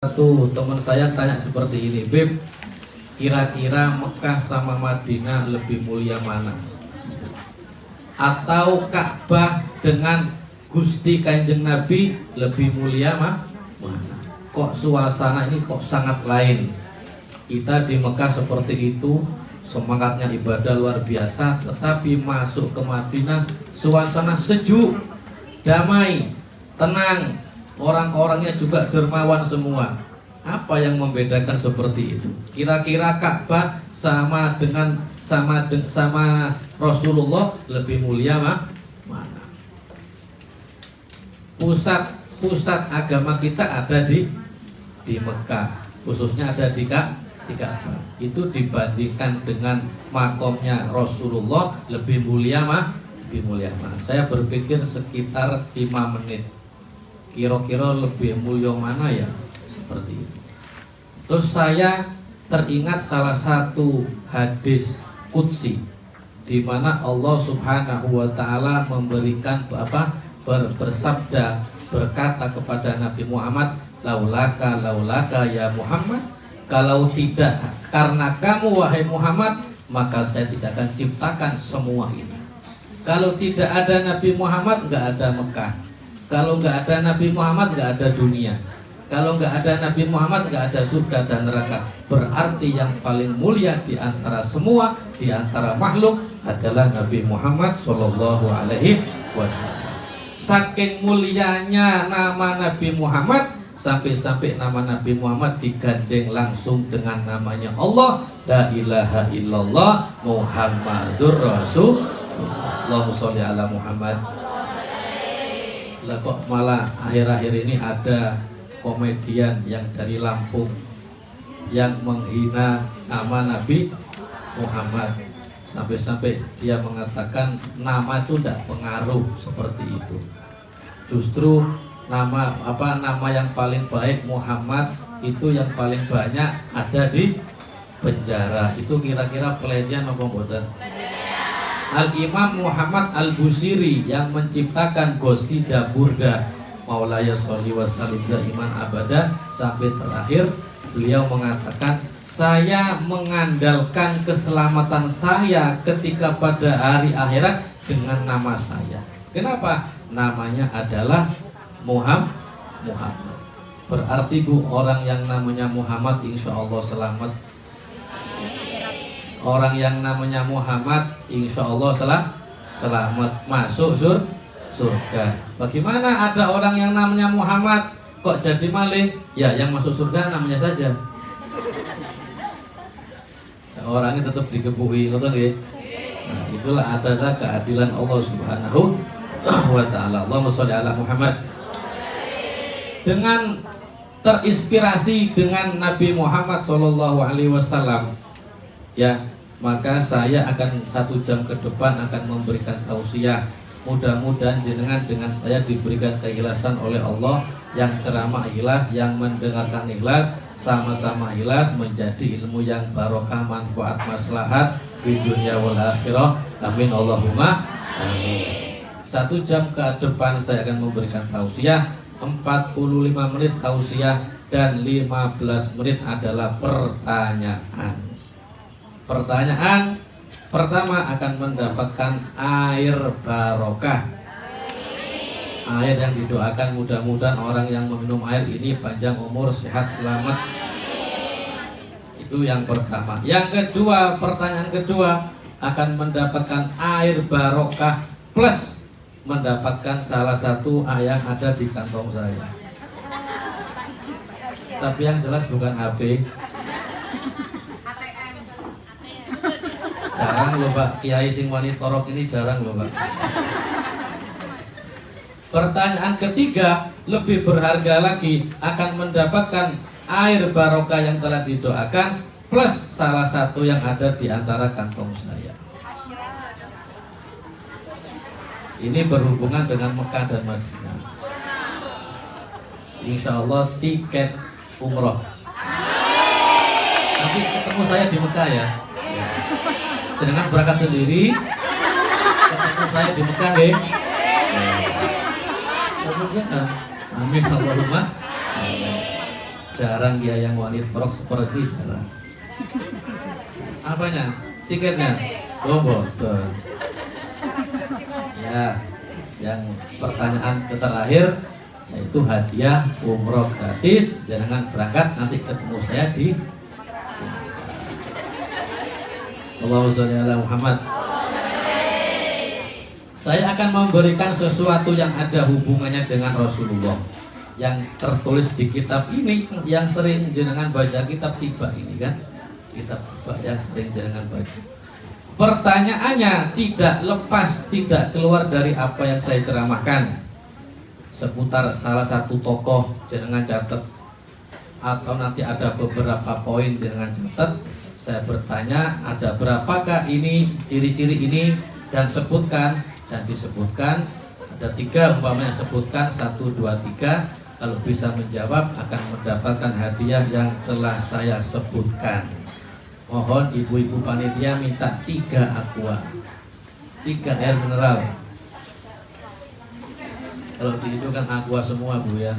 Satu teman saya tanya seperti ini, Beb, kira-kira Mekah sama Madinah lebih mulia mana? Atau Ka'bah dengan Gusti Kanjeng Nabi lebih mulia mana? Kok suasana ini kok sangat lain? Kita di Mekah seperti itu, semangatnya ibadah luar biasa, tetapi masuk ke Madinah suasana sejuk, damai, tenang, orang-orangnya juga dermawan semua. Apa yang membedakan seperti itu? Kira-kira Ka'bah sama Rasulullah lebih mulia mana? Pusat agama kita ada di Mekah, khususnya ada di Ka'bah. Itu dibandingkan dengan makomnya Rasulullah lebih mulia mana? Saya berpikir sekitar 5 menit. Kira-kira lebih mulia mana ya? Seperti itu. Terus saya teringat salah satu hadis qudsi di mana Allah Subhanahu wa taala memberikan bersabda, berkata kepada Nabi Muhammad, laulaka ya Muhammad, kalau tidak karena kamu wahai Muhammad, maka saya tidak akan ciptakan semua ini. Kalau tidak ada Nabi Muhammad, enggak ada Mekah. Kalau nggak ada Nabi Muhammad, nggak ada dunia. Kalau nggak ada Nabi Muhammad, nggak ada surga dan neraka. Berarti yang paling mulia di antara semua, di antara makhluk adalah Nabi Muhammad Shallallahu Alaihi Wasallam. Saking mulianya nama Nabi Muhammad, sampai-sampai nama Nabi Muhammad digandeng langsung dengan namanya Allah. La ilaha illallah Muhammadur Rasulullah. Allahumma sholli ala Muhammad. Lah kok malah akhir-akhir ini ada komedian yang dari Lampung yang menghina nama Nabi Muhammad, sampai-sampai dia mengatakan nama itu tidak pengaruh seperti itu. Justru nama yang paling baik Muhammad itu yang paling banyak ada di penjara. Itu kira-kira pelecehan apa mboten? Al-Imam Muhammad Al-Busiri yang menciptakan Qasida Burda Maulaya sholli wa sallim iman abada, sampai terakhir beliau mengatakan, saya mengandalkan keselamatan saya ketika pada hari akhirat dengan nama saya. Kenapa? Namanya adalah Muhammad. Berarti orang yang namanya Muhammad insya Allah selamat. Orang yang namanya Muhammad insya Allah selamat masuk surga. Bagaimana ada orang yang namanya Muhammad kok jadi maling? Ya yang masuk surga namanya saja. Orangnya tetap dikebuhi, betul nggih? Nah, itulah adalah keadilan Allah Subhanahu wa taala. Allahumma sholli ala Muhammad. Dengan terinspirasi dengan Nabi Muhammad sallallahu alaihi wasallam, ya, maka saya akan 1 jam ke depan akan memberikan tausiah. Mudah-mudahan jenengan dengan saya diberikan keikhlasan oleh Allah, yang ceramah ikhlas, yang mendengarkan ikhlas, sama-sama ikhlas, menjadi ilmu yang barokah, manfaat, maslahat di dunia wal akhirah. Amin Allahumma amin. 1 jam ke depan saya akan memberikan tausiah, 45 menit tausiah dan 15 menit adalah pertanyaan. Pertanyaan pertama akan mendapatkan air barokah. Air yang didoakan, mudah-mudahan orang yang meminum air ini panjang umur, sehat, selamat. Itu yang pertama. Yang kedua, pertanyaan kedua akan mendapatkan air barokah plus mendapatkan salah satu yang ada di kantong saya. Tapi yang jelas bukan HP. Jarang loh Pak, kiai sing wani torok ini jarang loh Pak. Pertanyaan ketiga lebih berharga lagi, akan mendapatkan air barokah yang telah didoakan plus salah satu yang ada di antara kantong saya. Ini berhubungan dengan Mekah dan Madinah. Insya Allah tiket umroh. Tapi ketemu saya di Mekah ya. Dengan berangkat sendiri, ketemu saya di Mekah deh. Amin Allahumma. Jarang dia yang wanita merok seperti jarang. Apanya? Tiketnya? Oh betul. Ya, yang pertanyaan terakhir yaitu hadiah umroh gratis. Jangan berangkat, nanti ketemu saya di Allahumma sholli ala Muhammad. Saya akan memberikan sesuatu yang ada hubungannya dengan Rasulullah, yang tertulis di kitab ini, yang sering jenengan baca kitab tiba ini kan, kitab tiba yang sering jenengan baca. Pertanyaannya tidak lepas, tidak keluar dari apa yang saya ceramahkan seputar salah satu tokoh, jenengan catat, atau nanti ada beberapa poin jenengan catat. Saya bertanya, ada berapakah ini ciri-ciri ini, dan sebutkan, dan disebutkan ada 3 umpamanya, sebutkan 1, 2, 3. Kalau bisa menjawab akan mendapatkan hadiah yang telah saya sebutkan. Mohon ibu-ibu panitia minta 3 aqua, 3 air mineral. Kalau di itu kan aqua semua bu ya,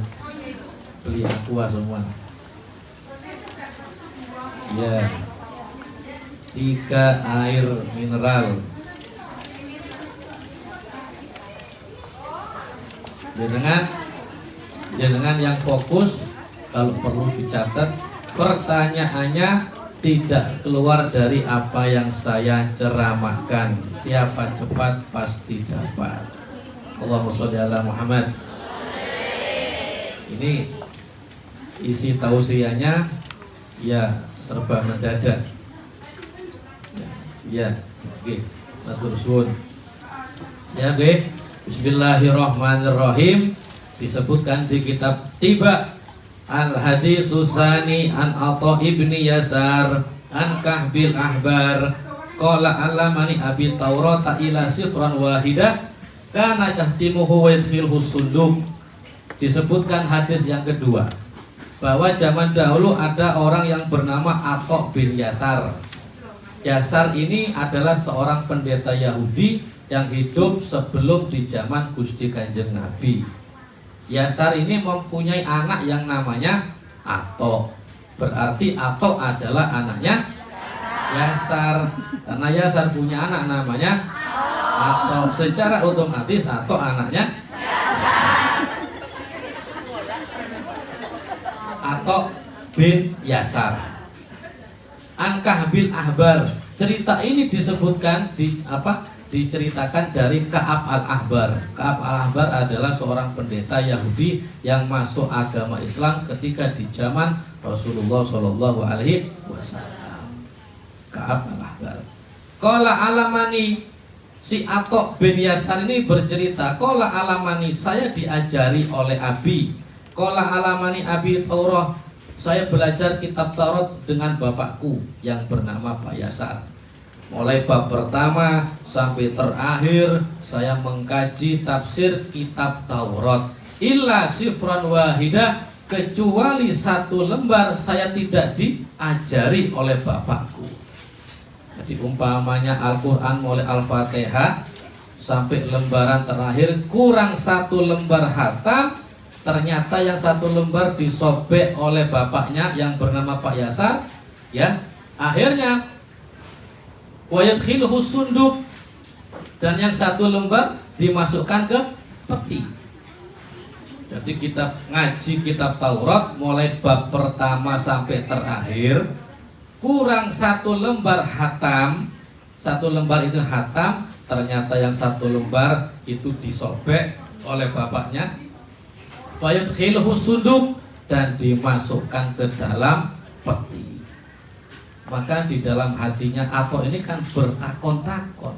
beli aqua semua. Ya, 3 air mineral. Jangan yang fokus, kalau perlu dicatat. Pertanyaannya tidak keluar dari apa yang saya ceramahkan. Siapa cepat pasti dapat. Allahumma sholli ala Muhammad. Ini isi tausiahnya ya serba mendadak. Ya, oke, matur suwun. Ya, oke. Bismillahirrahmanirrahim. Disebutkan di kitab Tiba Al-Hadis Susani an Atha ibni Yasar an Kahbil Ahbar qala alamani abi Taurata ila sifran wahidah kana yahtimuhu wa yadkhilhu sunduk. Disebutkan hadis yang kedua bahwa zaman dahulu ada orang yang bernama Atha bin Yasar. Yasar ini adalah seorang pendeta Yahudi yang hidup sebelum di zaman Gusti Kanjeng Nabi. Yasar ini mempunyai anak yang namanya Atha. Berarti Atha adalah anaknya Yasar. Karena Yasar punya anak namanya Atha, secara otomatis Atha anaknya Atha bin Yasar. An Kahbil Ahbar. Cerita ini disebutkan diceritakan dari Ka'ab al-Ahbar. Ka'ab al-Ahbar adalah seorang pendeta Yahudi yang masuk agama Islam ketika di zaman Rasulullah Shallallahu Alaihi Wasallam. Ka'ab al-Ahbar. Qala alamani, si Atha bin Yasar ini bercerita, qala alamani, saya diajari oleh Abi. Qala alamani Abi Taurah, saya belajar kitab Taurat dengan bapakku yang bernama Pak Yasar. Mulai bab pertama sampai terakhir saya mengkaji tafsir kitab Taurat. Illa sifran wahidah, kecuali 1 lembar saya tidak diajari oleh bapakku. Jadi umpamanya Al-Quran mulai Al-Fatihah sampai lembaran terakhir kurang 1 lembar khatam. Ternyata yang 1 lembar disobek oleh bapaknya yang bernama Pak Yasar. Ya, akhirnya wayadkhilhu sunduk, dan yang 1 lembar dimasukkan ke peti. Jadi kita ngaji kitab Taurat mulai bab pertama sampai terakhir kurang 1 lembar khatam. 1 lembar itu khatam. Ternyata yang 1 lembar itu disobek oleh bapaknya. Wayadkhilhu sunduk, dan dimasukkan ke dalam peti. Maka di dalam hatinya Atha ini kan bertakon-takon,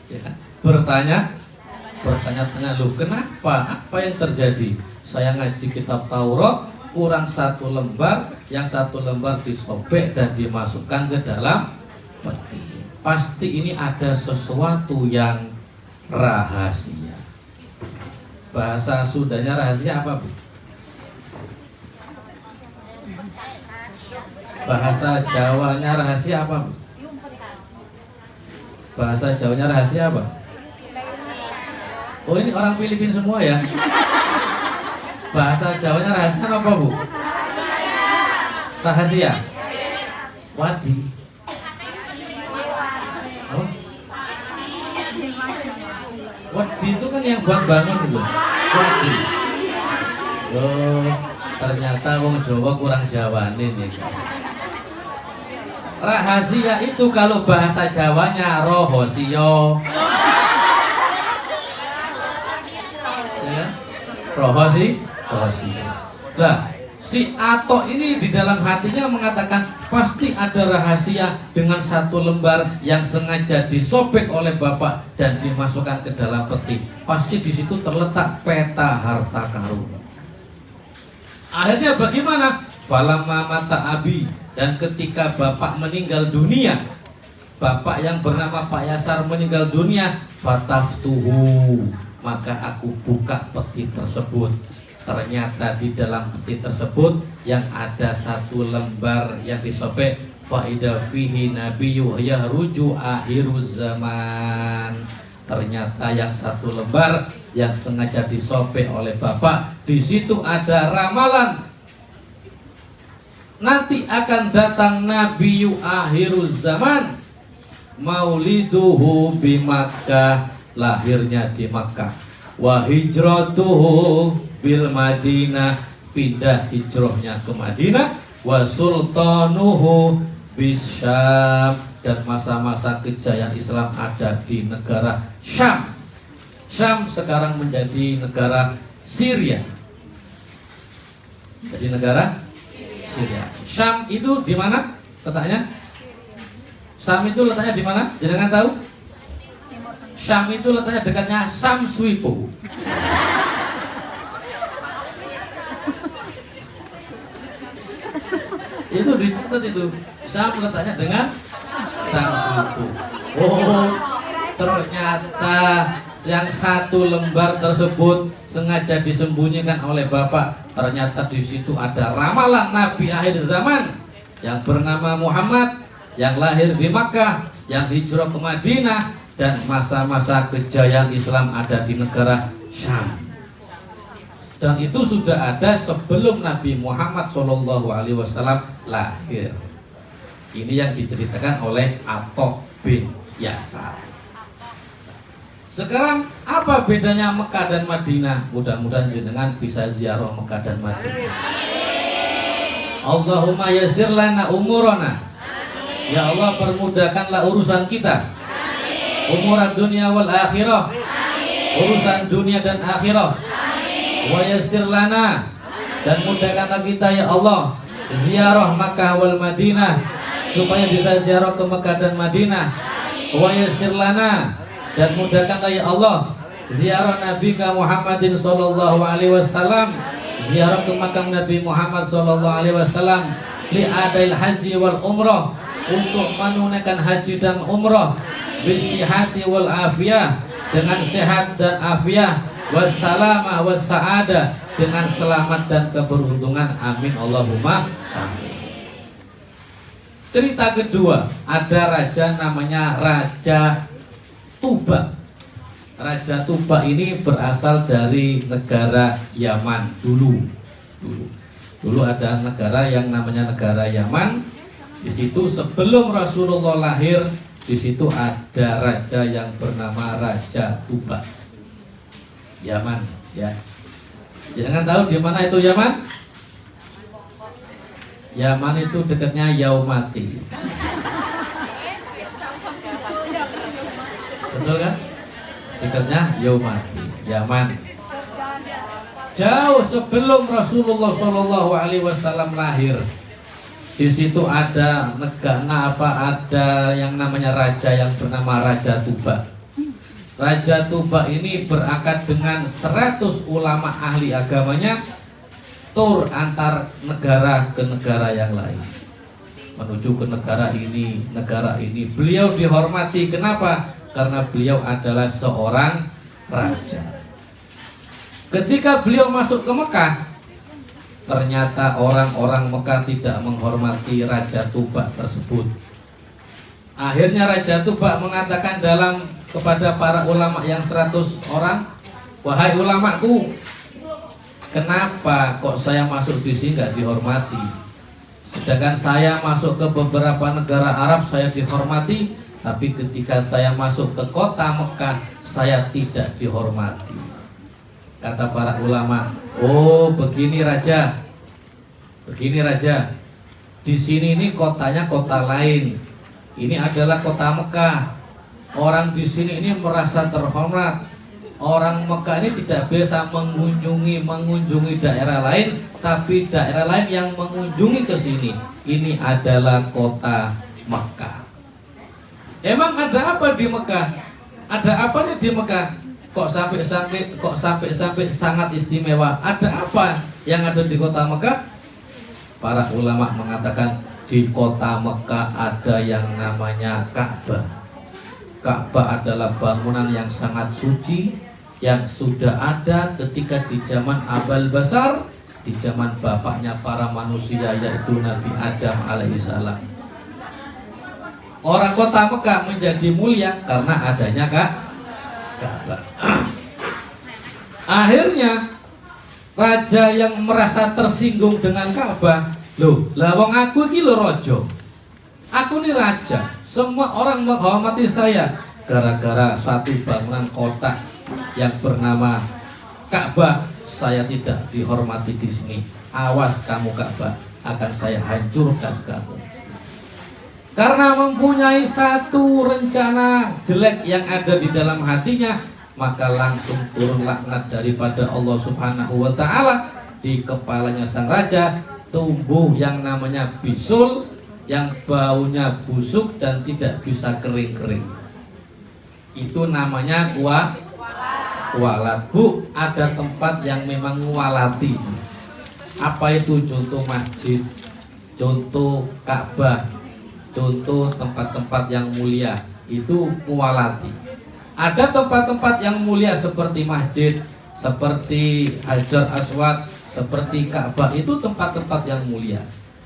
ya kan? Bertanya-tanya, loh kenapa? Apa yang terjadi? Saya ngaji kitab Taurat kurang 1 lembar, yang 1 lembar disobek dan dimasukkan ke dalam peti. Pasti ini ada sesuatu yang rahasia. Bahasa Sundanya rahasia apa, Bu? Bahasa Jawanya rahasia apa, Bu? Bahasa Jawanya rahasia apa? Oh, ini orang Filipina semua ya. Bahasa Jawanya rahasia apa, Bu? Rahasia. Wadi. Oh. Wadi itu kan yang buat bangun itu. Wadi. Oh, ternyata wong Jawa kurang Jawanin ya. Rahasia itu kalau bahasa Jawanya rohosio. Ya. Rohosio. Lah, si Atok ini di dalam hatinya mengatakan pasti ada rahasia dengan satu lembar yang sengaja disobek oleh bapak dan dimasukkan ke dalam peti. Pasti di situ terletak peta harta karun. Akhirnya bagaimana? Falamma mata abi, dan ketika bapak meninggal dunia, bapak yang bernama Pak Yasar meninggal dunia, fataftuhu, maka aku buka peti tersebut. Ternyata di dalam peti tersebut yang ada satu lembar yang disobek, faida fihi nabiyyu yahruju akhiruz zaman. Ternyata yang satu lembar yang sengaja disobek oleh bapak, di situ ada ramalan nanti akan datang nabiyyu akhiruz zaman, mauliduhu bi Makkah, lahirnya di Makkah, wa hijratuhu bil Madinah, pindah hijrahnya ke Madinah, wa sultanuhu bisyam, dan masa-masa kejayaan Islam ada di negara Syam. Syam sekarang menjadi negara Syria. Jadi negara Syria. Syam itu di mana letaknya? Syam itu letaknya di mana? Jangan tahu? Syam itu letaknya dekatnya Samsuipo. Itu dicatat itu. Syam letaknya dengan Samsuipo. Oh, ternyata yang satu lembar tersebut sengaja disembunyikan oleh bapak. Ternyata di situ ada ramalan Nabi akhir zaman yang bernama Muhammad, yang lahir di Makkah, yang hijrah ke Madinah, dan masa-masa kejayaan Islam ada di negara Syam. Dan itu sudah ada sebelum Nabi Muhammad SAW lahir. Ini yang diceritakan oleh Atok bin Yasar. Sekarang apa bedanya Mekah dan Madinah? Mudah-mudahan jenengan bisa ziarah Mekah dan Madinah. Allahumma yassir lana umurana. Ya Allah, permudahkanlah urusan kita. Umuran dunia wal akhirah. Urusan dunia dan akhirah. Wa yassir lana, dan mudahkanlah kita ya Allah ziarah Makkah wal Madinah, supaya bisa ziarah ke Mekah dan Madinah. Wa yassir lana, dan mudahkanlah ya Allah ziarah Nabi Muhammadin sallallahu alaihi wasallam, ziarah ke makam Nabi Muhammad sallallahu alaihi wasallam, li adail haji wal umrah, untuk menunaikan haji dan umrah, bisihati wal afiyah, dengan sehat dan afiyah, wassalamah wassa'adah, dengan selamat dan keberuntungan. Amin Allahumma amin. Cerita kedua, ada raja namanya Raja Tuba. Raja Tuba ini berasal dari negara Yaman dulu. Dulu ada negara yang namanya negara Yaman. Di situ sebelum Rasulullah lahir, di situ ada raja yang bernama Raja Tuba. Yaman, ya. Jangan tahu di mana itu Yaman? Yaman itu dekatnya Yaumati. Betul kan? Dekatnya Yaumati, Yaman. Jauh sebelum Rasulullah SAW lahir. Di situ ada ada yang namanya raja yang bernama Raja Tuba. Raja Tuba ini berangkat dengan 100 ulama ahli agamanya, tur antar negara ke negara yang lain, menuju ke negara ini. Beliau dihormati. Kenapa? Karena beliau adalah seorang raja. Ketika beliau masuk ke Mekah, ternyata orang-orang Mekah tidak menghormati Raja Tuba tersebut. Akhirnya Raja Tuba mengatakan kepada para ulama yang 100 orang, wahai ulamaku, kenapa kok saya masuk di sini nggak dihormati? Sedangkan saya masuk ke beberapa negara Arab saya dihormati, tapi ketika saya masuk ke kota Mekah saya tidak dihormati. Kata para ulama, oh begini raja, begini raja. Di sini ini kotanya kota lain. Ini adalah kota Mekah. Orang di sini ini merasa terhormat. Orang Mekah ini tidak biasa mengunjungi daerah lain, tapi daerah lain yang mengunjungi ke sini. Ini adalah kota Mekah. Emang ada apa di Mekah? Ada apanya di Mekah? Kok sampai sangat istimewa? Ada apa yang ada di kota Mekah? Para ulama mengatakan di kota Mekah ada yang namanya Ka'bah. Ka'bah adalah bangunan yang sangat suci, yang sudah ada ketika di zaman Abal Basar, di zaman bapaknya para manusia yaitu Nabi Adam alaihissalam. Orang kota Mekah menjadi mulia karena adanya Ka'bah. Akhirnya raja yang merasa tersinggung dengan Ka'bah, loh, lah wong aku iki lho raja. Aku ini raja. Semua orang menghormati saya gara-gara satu bangunan kota yang bernama Ka'bah. Saya tidak dihormati di sini. Awas kamu Ka'bah, akan saya hancurkan kamu. Karena mempunyai satu rencana jelek yang ada di dalam hatinya, maka langsung turun laknat daripada Allah Subhanahu wa ta'ala. Di kepalanya sang raja tumbuh yang namanya bisul, yang baunya busuk dan tidak bisa kering-kering. Itu namanya kualat. Bu, ada tempat yang memang ngualati. Apa itu? Contoh masjid, contoh Ka'bah, contoh tempat-tempat yang mulia. Itu ngualati. Ada tempat-tempat yang mulia seperti masjid, seperti Hajar Aswad, seperti Ka'bah. Itu tempat-tempat yang mulia.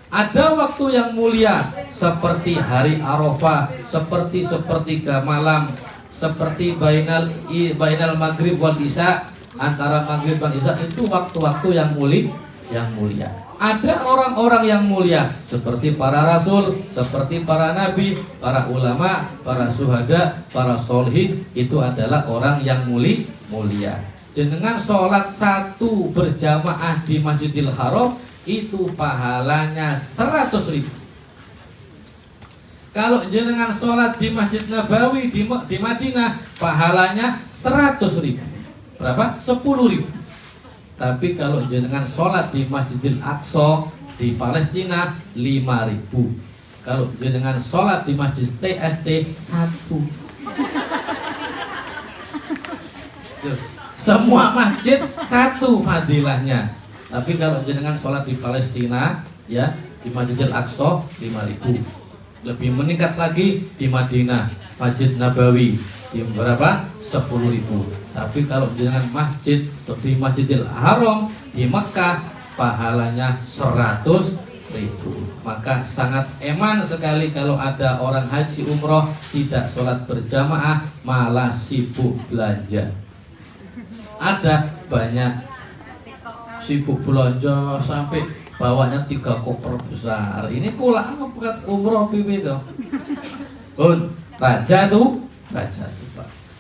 Ada waktu yang mulia seperti hari Arafah, seperti sepertiga malam, seperti bainal maghrib wal isya, antara maghrib dan isya. Itu waktu-waktu yang mulia. Ada orang-orang yang mulia seperti para rasul, seperti para nabi, para ulama, para syuhada, para sholihin. Itu adalah orang yang mulia. Jenengan sholat satu berjamaah di Masjidil Haram itu pahalanya 100.000. Kalau jenengan sholat di Masjid Nabawi di Madinah pahalanya 100.000. Berapa? 10.000. Tapi kalau jenengan sholat di Masjidil Aqsa di Palestina 5.000. Kalau jenengan sholat di Masjid TST 1. Semua masjid satu fadilahnya. Tapi kalau jenengan sholat di Palestina, ya, di Masjidil Aqsa 5.000. Lebih meningkat lagi di Madinah, Masjid Nabawi di berapa? 10.000. Tapi kalau jenengan masjid di Masjidil Haram di Mekah pahalanya 100.000. Maka sangat eman sekali kalau ada orang haji umroh tidak sholat berjamaah malah sibuk belanja. Ada banyak sibuk belanja sampai bawanya 3 koper besar. Ini pula bukan umroh pipi dong. Raja tuh Pak.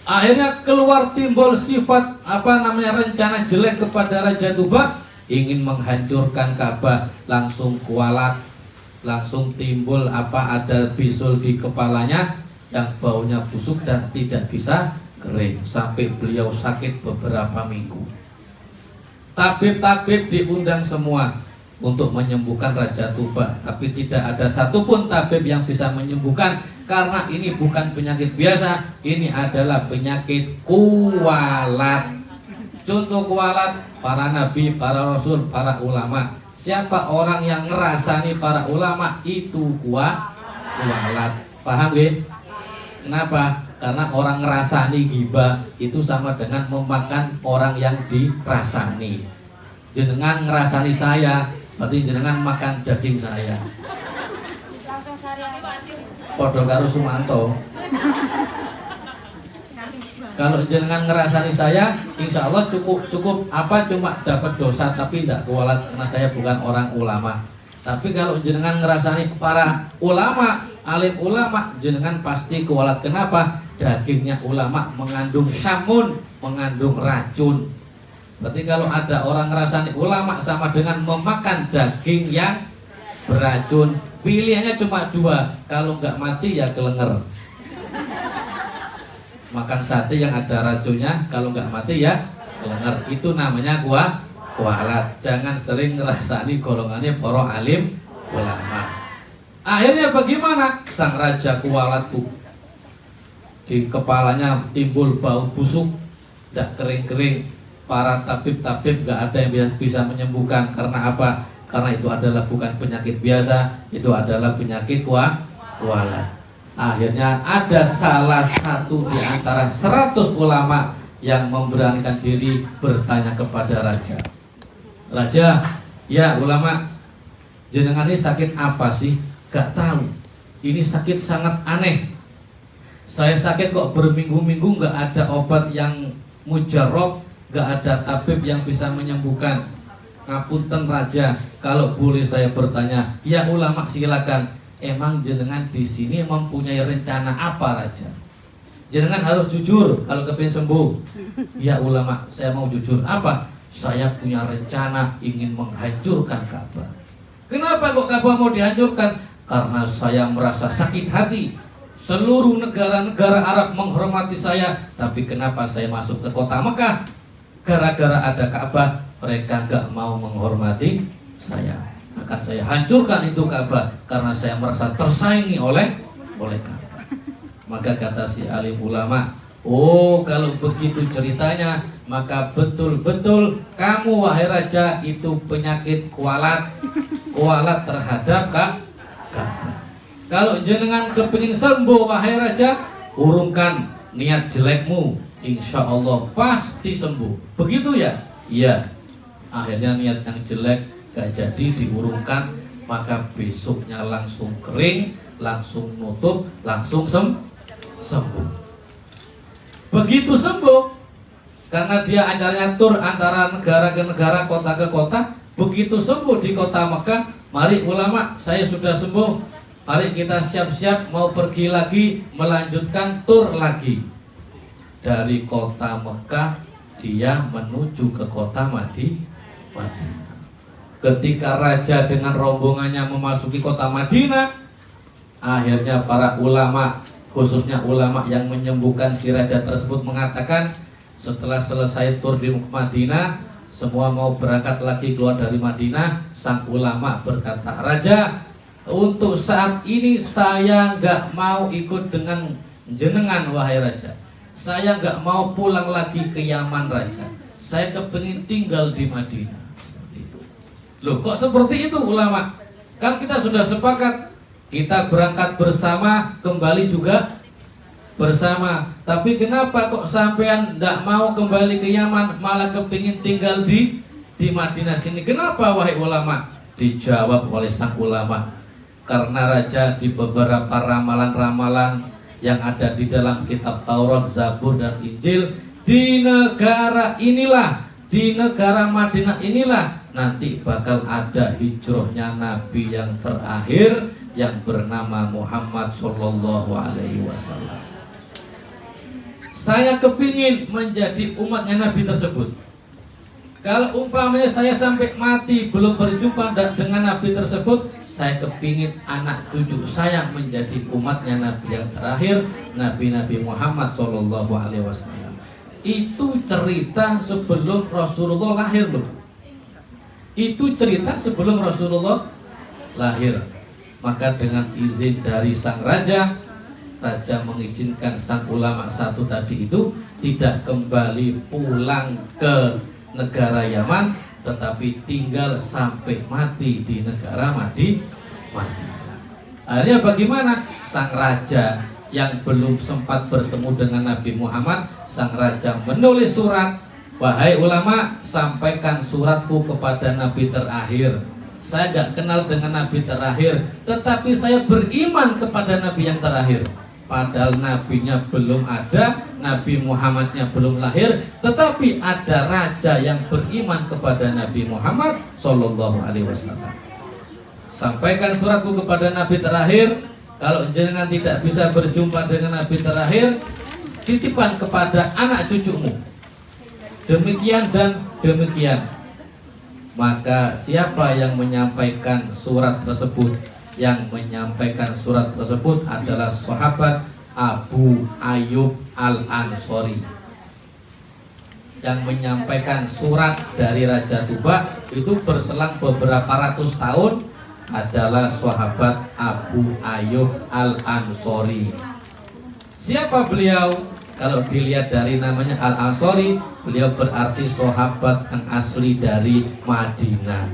Akhirnya keluar timbul sifat rencana jelek kepada Raja Tuba, ingin menghancurkan Ka'bah, langsung kualat, langsung timbul ada bisul di kepalanya yang baunya busuk dan tidak bisa kering sampai beliau sakit beberapa minggu. Tabib-tabib diundang semua untuk menyembuhkan Raja Tuba, tapi tidak ada satupun tabib yang bisa menyembuhkan karena ini bukan penyakit biasa, ini adalah penyakit kualat. Contoh kualat para nabi, para rasul, para ulama. Siapa orang yang ngerasani para ulama itu kualat. Paham gak? Kenapa? Karena orang ngerasani ghibah itu sama dengan memakan orang yang dirasani. Jenengan ngerasani saya, berarti jenengan makan daging saya. Podo karo Sumanto. Kalau jenengan ngerasani saya, insya Allah cukup cuma dapat dosa tapi tidak kualat karena saya bukan orang ulama. Tapi kalau jenengan ngerasani para ulama, alim ulama, jenengan pasti kualat. Kenapa? Dagingnya ulama mengandung samun, mengandung racun. Berarti kalau ada orang ngerasani ulama sama dengan memakan daging yang beracun. Pilihannya cuma dua, kalau nggak mati ya kelenger. Makan sate yang ada racunnya, kalau nggak mati ya kelenger. Itu namanya kualat. Jangan sering ngerasani golongannya para alim ulama. Akhirnya bagaimana? Sang raja kualat tuh, di kepalanya timbul bau busuk, tidak kering-kering. Para tabib-tabib gak ada yang bisa menyembuhkan. Karena apa? Karena itu adalah bukan penyakit biasa, itu adalah penyakit kualat. Akhirnya ada salah satu di antara 100 ulama yang memberanikan diri bertanya kepada raja. Raja, ya ulama, jenengan ini sakit apa sih? Gak tahu. Ini sakit sangat aneh. Saya sakit kok berminggu-minggu gak ada obat yang mujarab, gak ada tabib yang bisa menyembuhkan. Ngapunten raja, kalau boleh saya bertanya. Ya ulama, silakan. Emang jenengan di sini mempunyai rencana apa raja? Jenengan harus jujur kalau kepingin sembuh. Ya ulama, saya mau jujur. Apa? Saya punya rencana ingin menghancurkan Ka'bah. Kenapa kok Ka'bah mau dihancurkan? Karena saya merasa sakit hati. Seluruh negara-negara Arab menghormati saya, tapi kenapa saya masuk ke kota Mekah? Gara-gara ada Ka'bah, mereka gak mau menghormati saya. Akan saya hancurkan itu Ka'bah karena saya merasa tersaingi oleh Ka'bah. Maka kata si alim ulama, oh kalau begitu ceritanya, maka betul-betul kamu wahai raja itu penyakit kualat terhadap Ka'bah. Kalau jenengan kepingin sembuh wahai raja, urungkan niat jelekmu, insya Allah pasti sembuh. Begitu ya? Iya. Akhirnya niat yang jelek gak jadi diurungkan, maka besoknya langsung kering, langsung nutup, langsung sembuh. Begitu sembuh, karena dia acaranya tur antara negara ke negara, kota ke kota. Begitu sembuh di kota Mekah, mari ulama, saya sudah sembuh. Mari kita siap-siap mau pergi lagi, melanjutkan tur lagi. Dari kota Mekah dia menuju ke kota Madinah. Ketika raja dengan rombongannya memasuki kota Madinah, akhirnya para ulama, khususnya ulama yang menyembuhkan si raja tersebut mengatakan, setelah selesai tur di Madinah, semua mau berangkat lagi keluar dari Madinah. Sang ulama berkata, raja, untuk saat ini saya nggak mau ikut dengan jenengan wahai raja. Saya nggak mau pulang lagi ke Yaman raja. Saya kepingin tinggal di Madinah. Loh, kok seperti itu ulama? Kan kita sudah sepakat, kita berangkat bersama, kembali juga bersama. Tapi kenapa kok sampean nggak mau kembali ke Yaman, malah kepingin tinggal di Madinah sini? Kenapa wahai ulama? Dijawab oleh sang ulama, karena raja di beberapa ramalan-ramalan yang ada di dalam kitab Taurat, Zabur, dan Injil, di negara inilah, di negara Madinah inilah nanti bakal ada hijrahnya Nabi yang terakhir yang bernama Muhammad Sallallahu Alaihi Wasallam. Saya kepingin menjadi umatnya Nabi tersebut. Kalau umpamanya saya sampai mati belum berjumpa dengan Nabi tersebut, saya kepingin anak cucu saya menjadi umatnya Nabi yang terakhir, Nabi Muhammad Sallallahu Alaihi Wasallam. Itu cerita sebelum Rasulullah lahir loh. Itu cerita sebelum Rasulullah lahir. Maka dengan izin dari sang raja, raja mengizinkan sang ulama satu tadi itu tidak kembali pulang ke negara Yaman, tetapi tinggal sampai mati di negara Madinah. Akhirnya bagaimana? Sang raja yang belum sempat bertemu dengan Nabi Muhammad, sang raja menulis surat, wahai ulama, sampaikan suratku kepada Nabi terakhir. Saya gak kenal dengan Nabi terakhir, tetapi saya beriman kepada Nabi yang terakhir. Padahal nabinya belum ada, Nabi Muhammadnya belum lahir, tetapi ada raja yang beriman kepada Nabi Muhammad Sallallahu Alaihi Wasallam. sampaikan suratku kepada Nabi terakhir. Kalau jenengan tidak bisa berjumpa dengan Nabi terakhir, titipan kepada anak cucumu. Demikian dan demikian. Maka siapa yang menyampaikan surat tersebut? Yang menyampaikan surat tersebut adalah sahabat Abu Ayyub Al-Ansori. Yang menyampaikan surat dari Raja Tuba itu berselang beberapa ratus tahun adalah sahabat Abu Ayyub Al-Ansori. Siapa beliau? Kalau dilihat dari namanya Al-Ansori, beliau berarti sahabat yang asli dari Madinah.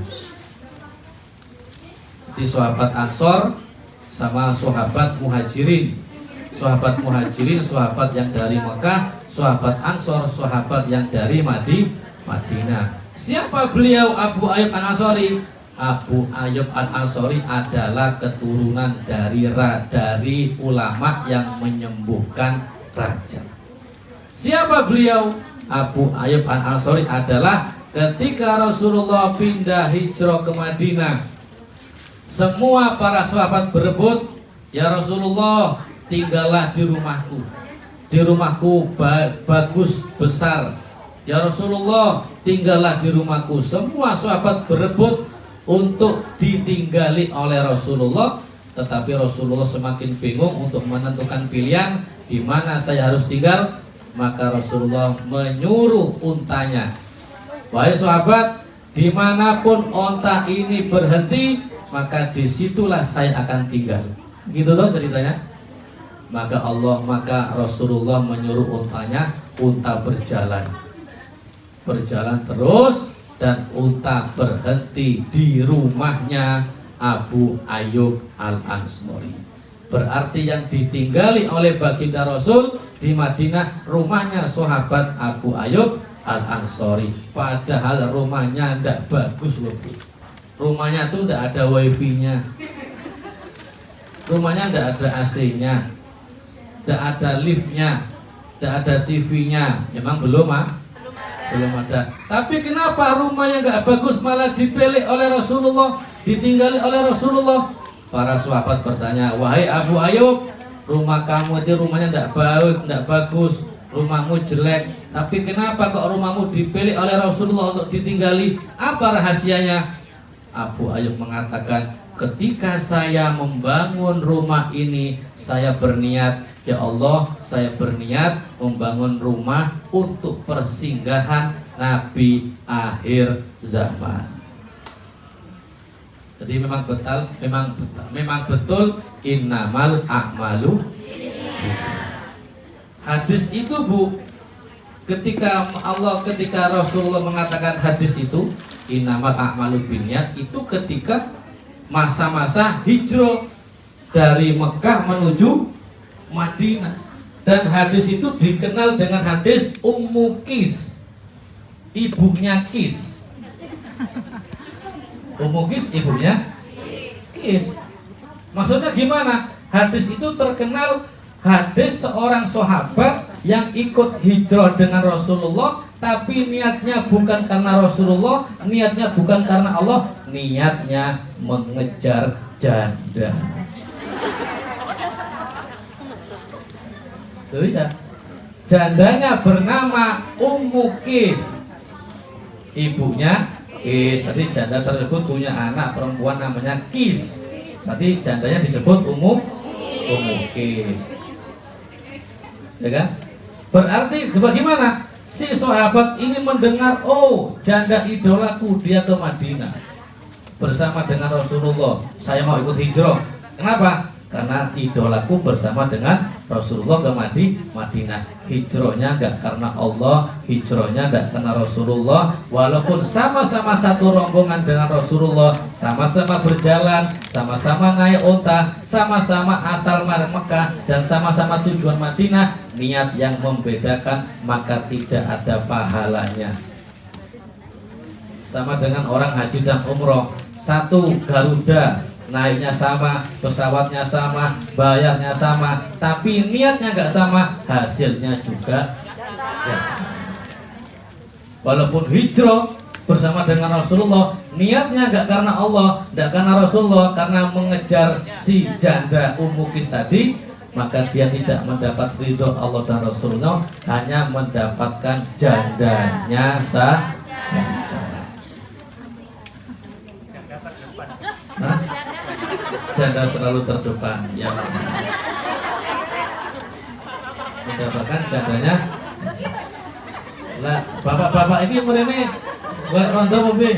Di sahabat Ansor sama sahabat Muhajirin. Sahabat Muhajirin, sahabat yang dari Mekah. Sahabat Ansor, sahabat yang dari Madinah. Siapa beliau Abu Ayyub Al-Ansori? Abu Ayyub Al-Ansori adalah keturunan dari ulama yang menyembuhkan raja. Siapa beliau? Abu Ayyub Al-Ansori adalah ketika Rasulullah pindah hijrah ke Madinah, semua para sahabat berebut, ya Rasulullah, tinggallah di rumahku. Di rumahku bagus besar. Ya Rasulullah, tinggallah di rumahku. Semua sahabat berebut untuk ditinggali oleh Rasulullah, tetapi Rasulullah semakin bingung untuk menentukan pilihan di mana saya harus tinggal. Maka Rasulullah menyuruh untanya, wahai sahabat, dimanapun onta ini berhenti, maka disitulah saya akan tinggal. Gitu loh ceritanya. Maka Rasulullah menyuruh untanya, unta berjalan terus, dan unta berhenti di rumahnya Abu Ayyub Al-Ansori. Berarti yang ditinggali oleh baginda Rasul di Madinah rumahnya sahabat Abu Ayyub Al-Ansori. Padahal rumahnya tidak bagus loh, Bu. Rumahnya tuh tidak ada wifi-nya, rumahnya tidak ada AC-nya, tidak ada liftnya, tidak ada TV-nya. Memang belum ada. Tapi kenapa rumahnya nggak bagus malah dipilih oleh Rasulullah, ditinggali oleh Rasulullah? Para sahabat bertanya, wahai Abu Ayyub, rumah kamu itu rumahnya tidak bagus, rumahmu jelek. Tapi kenapa kok rumahmu dipilih oleh Rasulullah untuk ditinggali? Apa rahasianya? Abu Ayyub mengatakan, ketika saya membangun rumah ini, saya berniat, ya Allah, saya berniat membangun rumah untuk persinggahan Nabi akhir zaman. Jadi memang betul innamal a'malu. Hadis itu, Bu, ketika Rasulullah mengatakan hadis itu innamal a'malu binniyat, itu ketika masa-masa hijrah dari Mekah menuju Madinah. Dan hadis itu dikenal dengan hadis Ummu Qis, ibunya Qis. Ummu Qis, ibunya Qis. Maksudnya gimana? Hadis itu terkenal hadis seorang sahabat yang ikut hijrah dengan Rasulullah, tapi niatnya bukan karena Rasulullah, niatnya bukan karena Allah, niatnya mengejar janda. Lihat, jandanya bernama Ummu Qis, ibunya Qis. Tadi janda tersebut punya anak perempuan namanya Qis. Tadi jandanya disebut Ummu Qis. Ya kan? Berarti bagaimana? Si sahabat ini mendengar, oh, janda idolaku dia ke Madinah bersama dengan Rasulullah. Saya mau ikut hijrah. Kenapa? Karena idolaku bersama dengan Rasulullah ke Madinah. Hijrahnya enggak karena Allah, hijrahnya enggak karena Rasulullah. Walaupun sama-sama satu rombongan dengan Rasulullah, sama-sama berjalan, sama-sama naik unta, sama-sama asal Mekah, dan sama-sama tujuan Madinah, niat yang membedakan, maka tidak ada pahalanya. Sama dengan orang haji dan umroh, satu Garuda, naiknya sama, pesawatnya sama, bayarnya sama, tapi niatnya nggak sama, hasilnya juga ya. Walaupun hijrah bersama dengan Rasulullah, niatnya nggak karena Allah, nggak karena Rasulullah, karena mengejar si janda Mukis tadi, maka dia tidak mendapat ridho Allah dan Rasulullah, hanya mendapatkan jandanya saja. Hah? Janda selalu terdepan, ya. Mendapatkan jandanya. Lah, bapak-bapak ini mrene buat rondo mobil.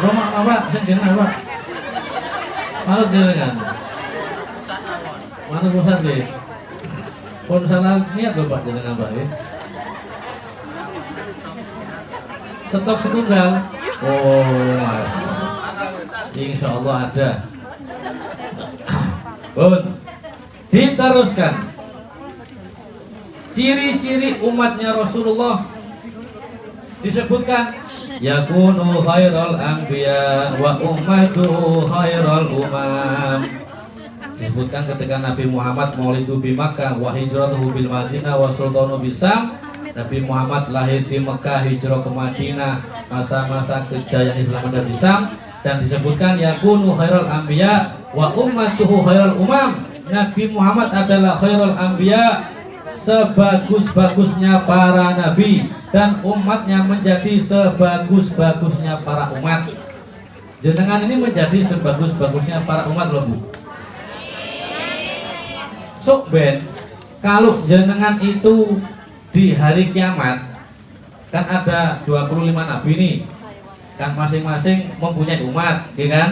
Rumah apa? Jenengan apa? Manut jenengan. Manut pusat nggih. Pun salah niat Bapak jenengan Pak nggih. Stok setunggal. Oh, Mas. Insyaallah ada. Pun diteruskan. Ciri-ciri umatnya Rasulullah disebutkan yakunu khairal anbiya wa ummatuhu khairal umam. Disebutkan ketika Nabi Muhammad maulidu bi Makkah wa hijratuhu bil Madinah wa sultanu bisam. Nabi Muhammad lahir di Mekah, hijrah ke Madinah, masa-masa kejayaan Islam ada di Sam, dan disebutkan yakunu khairal anbiya wa ummatuhu khairal umam. Nabi Muhammad adalah khairul anbiya, sebagus-bagusnya para nabi, dan umatnya menjadi sebagus-bagusnya para umat. Jenengan ini menjadi sebagus-bagusnya para umat loh Bu. So Ben, kalau jenengan itu di hari kiamat kan ada 25 nabi nih, kan masing-masing mempunyai umat, ya kan?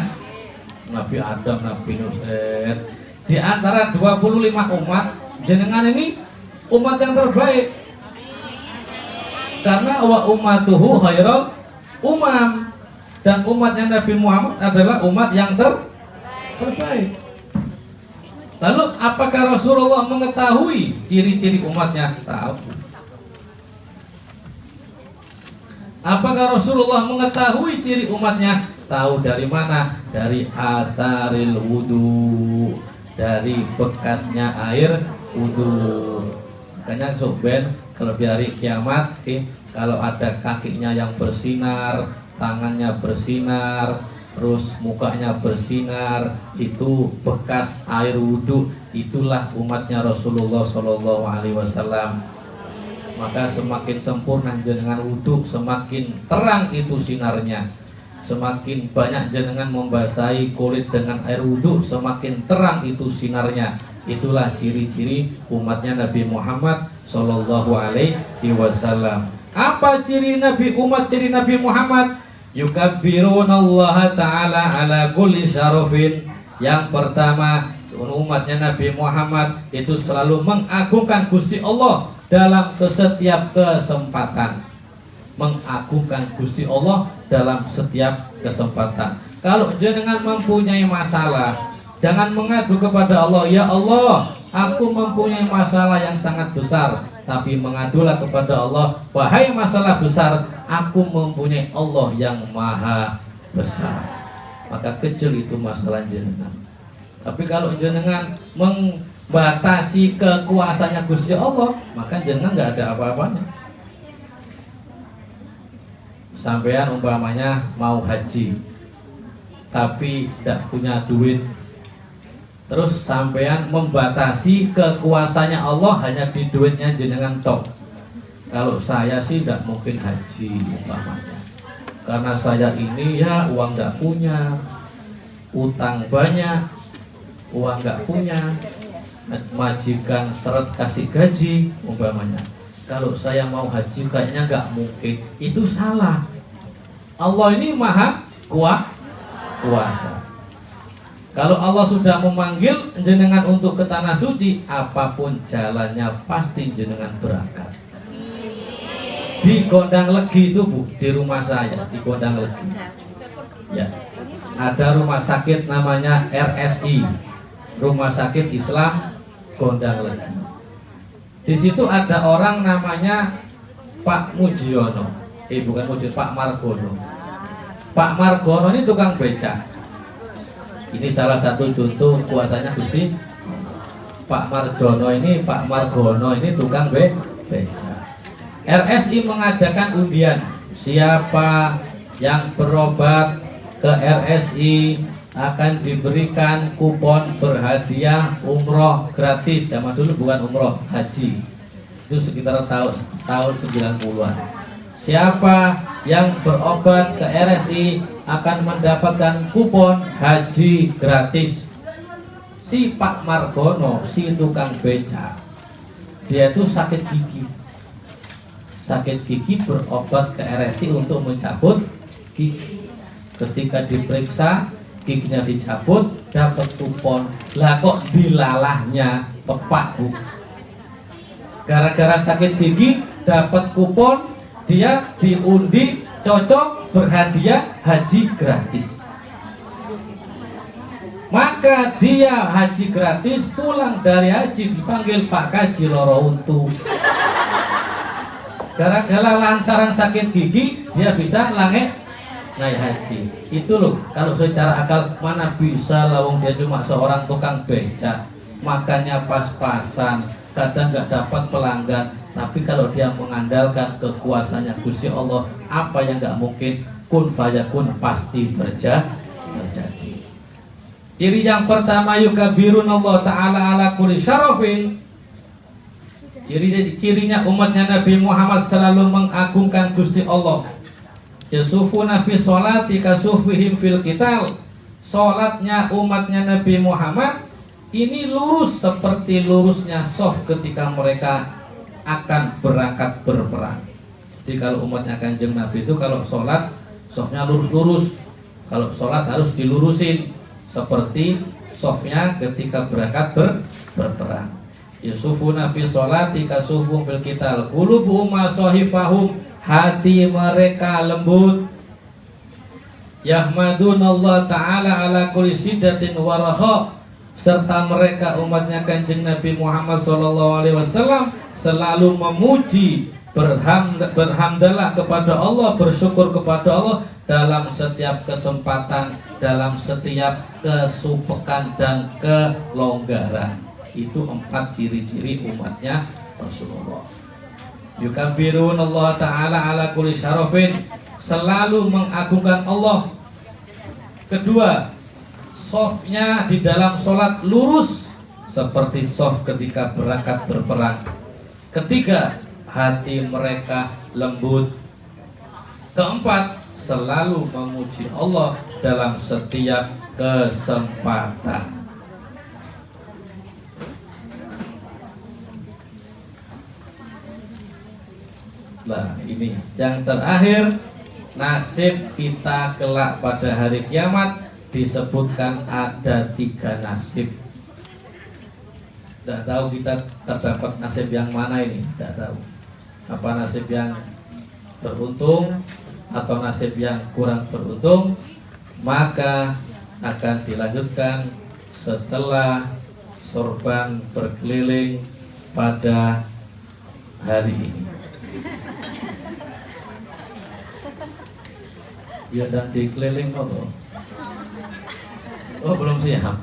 Nabi Adam, Nabi Nuh. Di antara 25 umat, jenengan ini umat yang terbaik, karena wa ummatuhu khairul umam, dan umatnya Nabi Muhammad adalah umat yang terbaik. Lalu apakah Rasulullah mengetahui ciri-ciri umatnya? Tahu. Apakah Rasulullah mengetahui ciri umatnya? Tahu dari mana? Dari asaril wudu, dari bekasnya air wudu. Makanya soben kalau di hari kiamat, kalau ada kakinya yang bersinar, tangannya bersinar, terus mukanya bersinar, itu bekas air wudu. Itulah umatnya Rasulullah Shallallahu Alaihi Wasallam. Maka semakin sempurna jenengan wudu, semakin terang itu sinarnya. Semakin banyak jenengan membasahi kulit dengan air wudu, semakin terang itu sinarnya. Itulah ciri-ciri umatnya Nabi Muhammad Sallallahu Alaihi Wasallam. Apa ciri Nabi umat, ciri Nabi Muhammad? Yukabbirunallaha ta'ala ala kulli syarafin. Yang pertama, umatnya Nabi Muhammad itu selalu mengagungkan Gusti Allah dalam setiap kesempatan. Mengagungkan Gusti Allah dalam setiap kesempatan. Kalau jenengan mempunyai masalah, jangan mengadu kepada Allah, ya Allah, aku mempunyai masalah yang sangat besar. Tapi mengadulah kepada Allah, wahai masalah besar, aku mempunyai Allah yang maha besar. Maka kecil itu masalah jenengan. Tapi kalau jenengan membatasi kekuasaannya Gusti Allah, maka jenengan nggak ada apa-apanya. Sampean umpamanya mau haji, tapi tidak punya duit, terus sampean membatasi kekuasaannya Allah hanya di duitnya jenengan tok. Kalau saya sih tidak mungkin haji umpamanya, karena saya ini ya uang nggak punya, utang banyak, uang nggak punya, majikan seret kasih gaji umpamanya. Kalau saya mau haji kayaknya nggak mungkin. Itu salah. Allah ini maha kuasa. Kalau Allah sudah memanggil jenengan untuk ke tanah suci, apapun jalannya pasti jenengan berangkat. Di Gondang Legi itu Bu, di rumah saya di Gondang Legi. Ya, ada rumah sakit namanya RSI, Rumah Sakit Islam Gondang Legi. Di situ ada orang namanya Pak Mujiono, bukan Mujiono, Pak Margono. Pak Margono ini tukang beca. Ini salah satu contoh kuasanya Gusti. Pak Margono ini tukang beca. RSI mengadakan undian. Siapa yang berobat ke RSI akan diberikan kupon berhadiah umroh gratis. Zaman dulu bukan umroh, haji. Itu sekitar tahun 90-an. Siapa yang berobat ke RSI akan mendapatkan kupon haji gratis. Si Pak Margono, si tukang beca, dia itu sakit gigi. Sakit gigi berobat ke RSI untuk mencabut gigi. Ketika diperiksa, giginya dicabut, dapat kupon. Lah kok dilalahnya pepak, Bu? Gara-gara sakit gigi dapat kupon, dia diundi cocok berhadiah haji gratis. Maka dia haji gratis, pulang dari haji dipanggil Pak Kaji loro untu. Gara-gara lantaran sakit gigi, dia bisa naik haji. Itu loh, kalau secara akal mana bisa, lawang dia cuma seorang tukang beca, makannya pas-pasan, kadang nggak dapat pelanggan. Tapi kalau dia mengandalkan kekuasaannya Gusti Allah, apa yang nggak mungkin, kun fayakun, pasti terjadi. Ciri yang pertama, yukabirun Allah Ta'ala ala kulli syarafin. Cirinya umatnya Nabi Muhammad selalu mengagungkan Gusti Allah. Yasufuna fi sholati kasufihim fil qital. Sholatnya umatnya Nabi Muhammad ini lurus seperti lurusnya shaf ketika mereka akan berangkat berperang. Jadi kalau umatnya Kanjeng Nabi itu kalau sholat shafnya lurus-lurus. Kalau sholat harus dilurusin seperti shafnya ketika berangkat berperang. Yusufuna fi sholati kasufum fil qital. Qulubuhum masahifahum, hati mereka lembut. Yahmadun Allah Ta'ala ala kulli sidatin waraha. Serta mereka umatnya Kanjeng Nabi Muhammad SAW selalu memuji, berhamdalah kepada Allah, bersyukur kepada Allah dalam setiap kesempatan, dalam setiap kesupekan dan kelonggaran. Itu 4 ciri-ciri umatnya Rasulullah. Yukabirun Allah Ta'ala ala kulli syarafin, selalu mengagungkan Allah. Kedua, shafnya di dalam sholat lurus seperti shaf ketika berangkat berperang. Ketiga, hati mereka lembut. Keempat, selalu memuji Allah dalam setiap kesempatan. Nah, ini yang terakhir, nasib kita kelak pada hari kiamat disebutkan ada 3 nasib. Tidak tahu kita terdapat nasib yang mana ini, tidak tahu. Apa nasib yang beruntung atau nasib yang kurang beruntung, maka akan dilanjutkan setelah sorban berkeliling pada hari ini. Ya, dan dikeliling apa? Oh, belum siap.